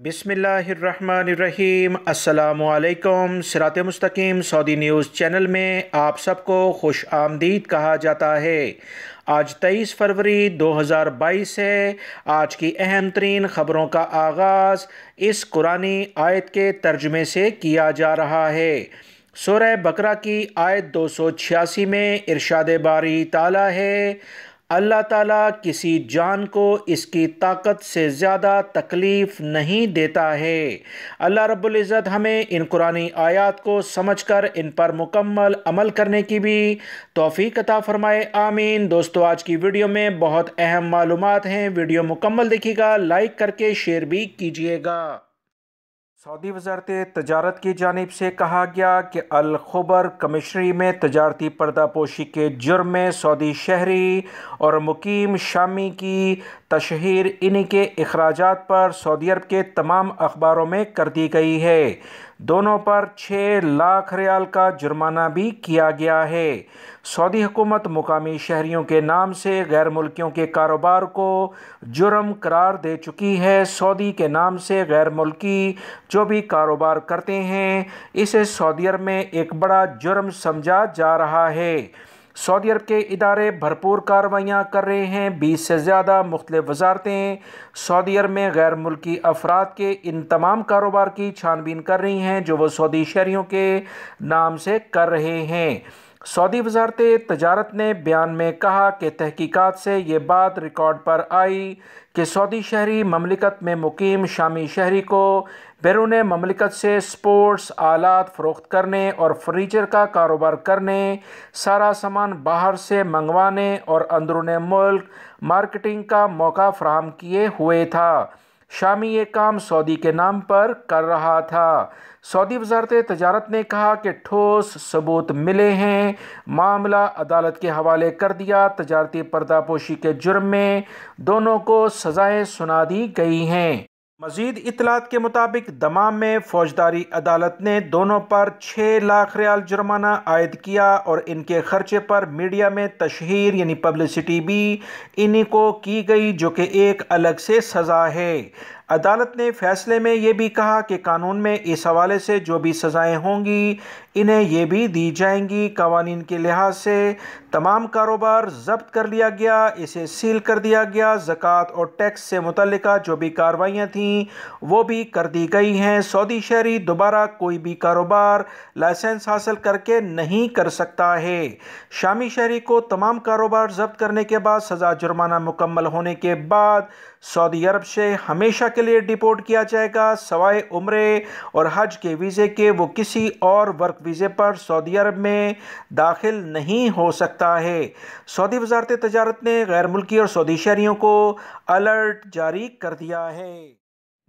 बिस्मिल्लाहिर्रहमानिर्रहीम। अस्सलामुअलैकुम। सिरात मुस्तकीम सऊदी न्यूज़ चैनल में आप सबको खुश आमदीद कहा जाता है। आज 23 फरवरी 2022 है। आज की अहम तरीन ख़बरों का आगाज़ इस कुरानी आयत के तर्जुमे से किया जा रहा है। सूरह बकरा की आयत 286 में इरशाद बारी ताला है, अल्लाह ताला किसी जान को इसकी ताकत से ज़्यादा तकलीफ़ नहीं देता है। अल्लाह रब्बुल इज़्ज़त हमें इन कुरानी आयात को समझकर इन पर मुकम्मल अमल करने की भी तौफ़ीक़ अता फ़रमाए, आमीन। दोस्तों, आज की वीडियो में बहुत अहम मालूमात हैं। वीडियो मुकम्मल देखिएगा, लाइक करके शेयर भी कीजिएगा। सऊदी वज़ारत तजारत की जानिब से कहा गया कि अल खुबर कमिश्नरी में तजारती पर्दापोशी के जुर्म में सऊदी शहरी और मुकीम शामी की तशहीर इन्हीं के अखराजात पर सऊदी अरब के तमाम अखबारों में कर दी गई है। दोनों पर 6 लाख रियाल का जुर्माना भी किया गया है। सऊदी हुकूमत मुकामी शहरियों के नाम से गैर मुल्कियों के कारोबार को जुर्म करार दे चुकी है। सऊदी के नाम से गैर मुल्की जो भी कारोबार करते हैं, इसे सऊदी अरब में एक बड़ा जुर्म समझा जा रहा है। सऊदी अरब के इदारे भरपूर कार्रवाइयाँ कर रहे हैं। 20 से ज़्यादा मुख्तलिफ वजारतें सऊदी अरब में गैर मुल्की अफराद के इन तमाम कारोबार की छानबीन कर रही हैं जो वो सऊदी शहरियों के नाम से कर रहे हैं। सऊदी वज़ारत तजारत ने बयान में कहा कि तहकीकात से ये बात रिकॉर्ड पर आई कि सऊदी शहरी ममलिकत में मुकीम शामी शहरी को बैरून ममलिकत से स्पोर्ट्स आलात फ़रोख्त करने और फर्नीचर का कारोबार करने, सारा सामान बाहर से मंगवाने और अंदरून मुल्क मार्केटिंग का मौका फ़राहम किए हुए था। शामी ये काम सऊदी के नाम पर कर रहा था। सऊदी वज़ारत तजारत ने कहा कि ठोस सबूत मिले हैं, मामला अदालत के हवाले कर दिया। तजारती पर्दापोशी के जुर्म में दोनों को सज़ाएं सुना दी गई हैं। मज़ीद इतलात के मुताबिक दमाम में फौजदारी अदालत ने दोनों पर 6 लाख रियाल जुर्माना आयद किया और इनके खर्चे पर मीडिया में तशहीर यानी पब्लिसिटी भी इन्हीं को की गई, जो कि एक अलग से सज़ा है। अदालत ने फैसले में ये भी कहा कि कानून में इस हवाले से जो भी सज़ाएं होंगी इन्हें ये भी दी जाएंगी। कवानीन के लिहाज से तमाम कारोबार जब्त कर लिया गया, इसे सील कर दिया गया। ज़कात और टैक्स से मुतल्लिका जो भी कार्रवाइयाँ थीं वो भी कर दी गई हैं। सऊदी शहरी दोबारा कोई भी कारोबार लाइसेंस हासिल करके नहीं कर सकता है। शामी शहरी को तमाम कारोबार जब्त करने के बाद सज़ा जुर्माना मुकम्मल होने के बाद सऊदी अरब से हमेशा के लिए डिपोर्ट किया जाएगा। सवाए उम्रे और हज के वीज़े के वो किसी और वर्क वीज़े पर सऊदी अरब में दाखिल नहीं हो सकता है। सऊदी वज़ारत तजारत ने गैर मुल्की और सऊदी शहरियों को अलर्ट जारी कर दिया है।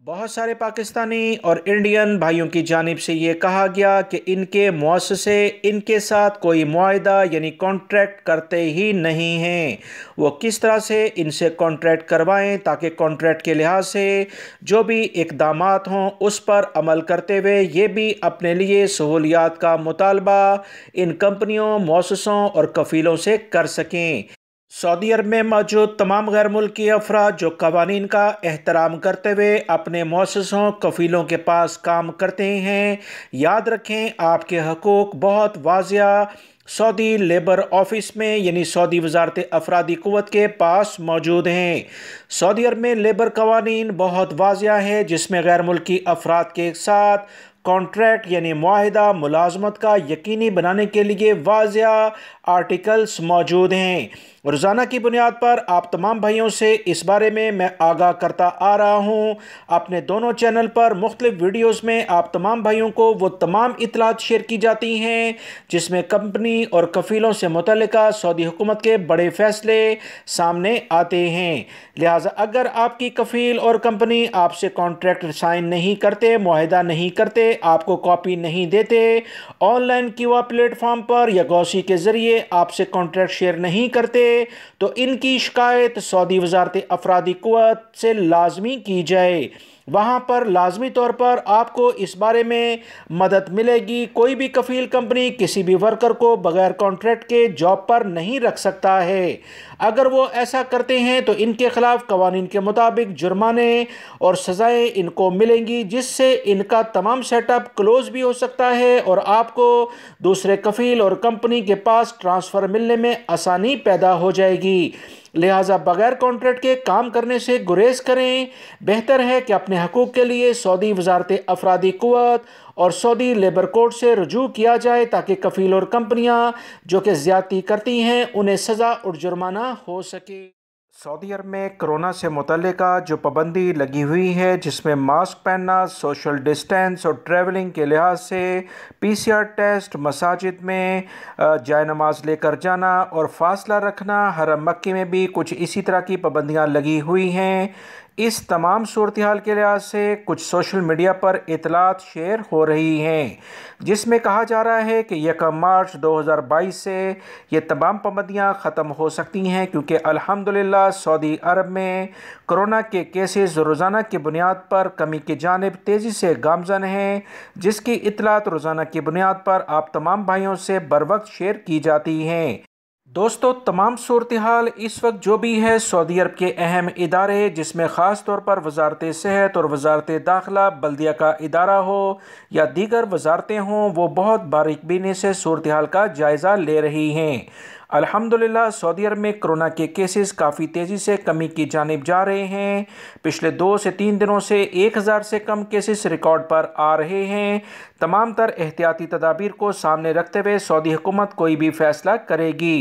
बहुत सारे पाकिस्तानी और इंडियन भाइयों की जानिब से ये कहा गया कि इनके मुअस्ससे इनके साथ कोई मुआहिदा यानी कॉन्ट्रैक्ट करते ही नहीं हैं। वो किस तरह से इनसे कॉन्ट्रैक्ट करवाएं ताकि कॉन्ट्रैक्ट के लिहाज से जो भी इक़दामात हों उस पर अमल करते हुए ये भी अपने लिए सहूलियात का मुतालबा इन कंपनियों, मुअस्ससों और कफ़ीलों से कर सकें। सऊदी अरब में मौजूद तमाम गैर मुल्की अफराद जो कवानीन का एहतराम करते हुए अपने मुअस्ससों, कफ़ीलों के पास काम करते हैं, याद रखें आपके हकूक़ बहुत वाज़िया सऊदी लेबर ऑफिस में यानी सऊदी वज़ारत अफरादी क़ुव्वत के पास मौजूद हैं। सऊदी अरब में लेबर कवानीन बहुत वाज़िया है जिसमें गैर मुल्की अफराद के साथ कॉन्ट्रैक्ट यानी मुआहिदा मुलाजमत का यकीनी बनाने के लिए वाज़िया आर्टिकल्स मौजूद हैं। रोज़ाना की बुनियाद पर आप तमाम भाइयों से इस बारे में मैं आगाह करता आ रहा हूँ। अपने दोनों चैनल पर मुख्तलिफ वीडियोस में आप तमाम भाइयों को वो तमाम इतलात शेयर की जाती हैं जिसमें कंपनी और कफ़ीलों से मुतल्लिका सऊदी हुकूमत के बड़े फ़ैसले सामने आते हैं। लिहाजा अगर आपकी कफ़ील और कंपनी आपसे कॉन्ट्रैक्ट साइन नहीं करते, मुआहिदा नहीं करते, आपको कॉपी नहीं देते, ऑनलाइन क्यूआ प्लेटफॉर्म पर या गौसी के ज़रिए आपसे कॉन्ट्रैक्ट शेयर नहीं करते, तो इनकी शिकायत सऊदी वज़ारत अफरादी क़ुव्वत से लाजमी की जाए। वहाँ पर लाजमी तौर पर आपको इस बारे में मदद मिलेगी। कोई भी कफ़ील कंपनी किसी भी वर्कर को बगैर कॉन्ट्रैक्ट के जॉब पर नहीं रख सकता है। अगर वो ऐसा करते हैं तो इनके ख़िलाफ़ कवानीन के मुताबिक जुर्माने और सज़ाएँ इनको मिलेंगी, जिससे इनका तमाम सेटअप क्लोज़ भी हो सकता है और आपको दूसरे कफ़ील और कंपनी के पास ट्रांसफ़र मिलने में आसानी पैदा हो जाएगी। लिहाजा बगैर कॉन्ट्रैक्ट के काम करने से गुरेज करें। बेहतर है कि अपने हकूक़ के लिए सऊदी वज़ारत अफरादी क़ुव्वत और सऊदी लेबर कोर्ट से रुजू किया जाए, ताकि कफ़ील और कंपनियां जो कि ज़्यादती करती हैं उन्हें सज़ा और जुर्माना हो सके। सऊदी अरब में कोरोना से मुतल्लिका जो पाबंदी लगी हुई है, जिसमें मास्क पहनना, सोशल डिस्टेंस और ट्रैवलिंग के लिहाज से PCR टेस्ट, मसाजिद में जाए नमाज लेकर जाना और फासला रखना, हरम मक्की में भी कुछ इसी तरह की पाबंदियां लगी हुई हैं। इस तमाम सूरत हाल के लिहाज से कुछ सोशल मीडिया पर इतलात शेयर हो रही हैं, जिसमें कहा जा रहा है कि 1 मार्च 2022 से ये तमाम पाबंदियां ख़त्म हो सकती हैं, क्योंकि अल्हम्दुलिल्लाह सऊदी अरब में कोरोना के केसेस रोज़ाना की बुनियाद पर कमी की जानिब तेज़ी से गामज़न हैं, जिसकी इतलात रोज़ाना की बुनियाद पर आप तमाम भाइयों से बर वक्त शेयर की जाती हैं। दोस्तों, तमाम सूरत हाल इस वक्त जो भी है, सऊदी अरब के अहम इदारे, जिसमें ख़ास तौर पर वज़ारत सेहत और वज़ारत दाखिला, बल्दिया का इदारा हो या दीगर वज़ारतें हों, वो बहुत बारीकबीनी से सूरत हाल का जायज़ा ले रही हैं। अल्हम्दुलिल्लाह सऊदी अरब में कोरोना के केसेस काफ़ी तेज़ी से कमी की जानिब जा रहे हैं। पिछले 2 से 3 दिनों से 1000 से कम केसेस रिकॉर्ड पर आ रहे हैं। तमाम तर एहतियाती तदाबीर को सामने रखते हुए सऊदी हुकूमत कोई भी फ़ैसला करेगी।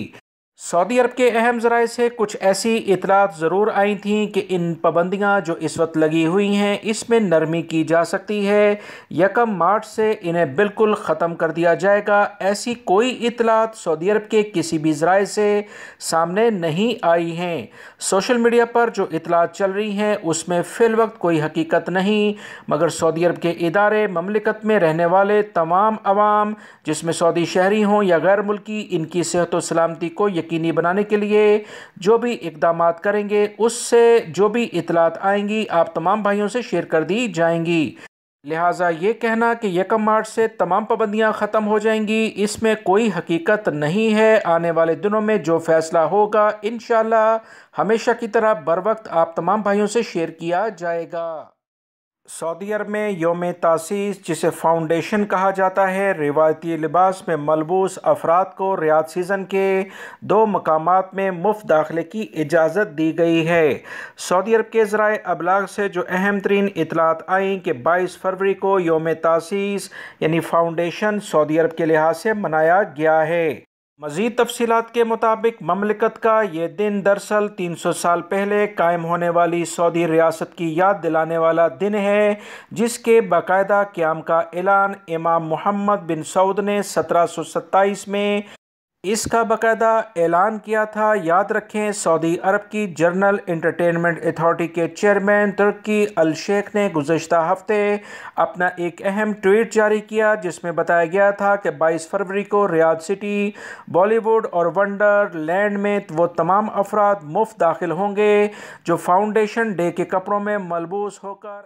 सऊदी अरब के अहम ज़राए से कुछ ऐसी इतलात ज़रूर आई थीं कि इन पाबंदियाँ जो इस वक्त लगी हुई हैं, इसमें नरमी की जा सकती है। 1 मार्च से इन्हें बिल्कुल ख़त्म कर दिया जाएगा। ऐसी कोई इतलात सऊदी अरब के किसी भी ज़राए से सामने नहीं आई हैं। सोशल मीडिया पर जो इतलात चल रही हैं उसमें फ़िल वक्त कोई हकीकत नहीं, मगर सऊदी अरब के इदारे, ममलिकत में रहने वाले तमाम अवाम, जिसमें सऊदी शहरी हों या गैर मुल्की, इनकी सेहत व सलामती को यकीनी बनाने के लिए जो भी इक़दामात करेंगे, उससे जो भी इतलात आएंगी आप तमाम भाइयों से शेयर कर दी जाएंगी। लिहाजा ये कहना कि 1 मार्च से तमाम पाबंदियां ख़त्म हो जाएंगी, इसमें कोई हकीकत नहीं है। आने वाले दिनों में जो फ़ैसला होगा इंशाअल्लाह हमेशा की तरह बर वक्त आप तमाम भाइयों से शेयर किया जाएगा। सऊदी अरब में यौम तासीस, जिसे फाउंडेशन कहा जाता है, रिवायती लिबास में मलबूस अफराद को रियाद सीज़न के 2 मकामात में मुफ्त दाखिले की इजाज़त दी गई है। सऊदी अरब के ज़राए अबलाग से जो अहम तरीन इतलात आई कि 22 फरवरी को यौम तासीस यानी फाउंडेशन सऊदी अरब के लिहाज से मनाया गया है। मज़ीद तफसीलात के मुताबिक ममलिकत का ये दिन दरअसल 300 साल पहले कायम होने वाली सऊदी रियासत की याद दिलाने वाला दिन है, जिसके बाकायदा क़याम का ऐलान इमाम मोहम्मद बिन सऊद ने 1727 में इसका बाकायदा ऐलान किया था। याद रखें, सऊदी अरब की जनरल एंटरटेनमेंट अथॉरिटी के चेयरमैन तुर्की अल शेख ने गुज़श्ता हफ्ते अपना एक अहम ट्वीट जारी किया, जिसमें बताया गया था कि 22 फरवरी को रियाद सिटी, बॉलीवुड और वंडरलैंड में वो तमाम अफराद मुफ्त दाखिल होंगे जो फाउंडेशन डे के कपड़ों में मलबूस होकर